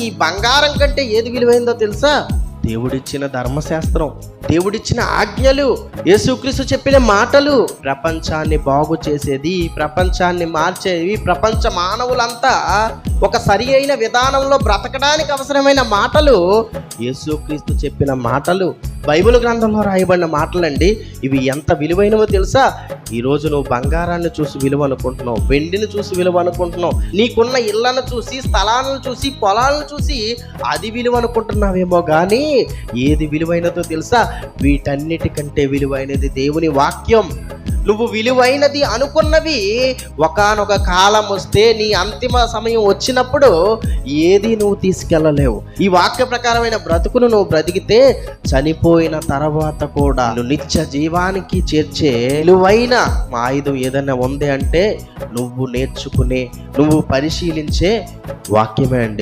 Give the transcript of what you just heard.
ఈ బంగారం కంటే ఏది విలువైందో తెలుసా? దేవుడిచ్చిన ధర్మశాస్త్రం, దేవుడిచ్చిన ఆజ్ఞలు, యేసుక్రీస్తు చెప్పిన మాటలు. ప్రపంచాన్ని బాగు చేసేది, ప్రపంచాన్ని మార్చేవి, ప్రపంచ మానవులంతా ఒక సరి అయిన విధానంలో బ్రతకడానికి అవసరమైన మాటలు యేసుక్రీస్తు చెప్పిన మాటలు, బైబిల్ గ్రంథంలో రాయబడిన మాటలండి. ఇవి ఎంత విలువైనవో తెలుసా? ఈరోజు నువ్వు బంగారాన్ని చూసి విలువ అనుకుంటున్నావు, వెండిని చూసి విలువ అనుకుంటున్నావు, నీకున్న ఇళ్లను చూసి, స్థలాలను చూసి, పొలాలను చూసి అది విలువ అనుకుంటున్నావేమో కానీ ఏది విలువైనదో తెలుసా? వీటన్నిటికంటే విలువైనది దేవుని వాక్యం. నువ్వు విలువైనది అనుకున్నవి ఒకానొక కాలం వస్తే, నీ అంతిమ సమయం వచ్చినప్పుడు ఏది నువ్వు తీసుకెళ్ళలేవు. ఈ వాక్య ప్రకారమైన బ్రతుకును నువ్వు బ్రతికితే చనిపోయిన తర్వాత కూడా నువ్వు నిత్య జీవానికి చేర్చే విలువైన ఆయుధం ఏదైనా ఉంది అంటే నువ్వు నేర్చుకునే, నువ్వు పరిశీలించే వాక్యమే అండి.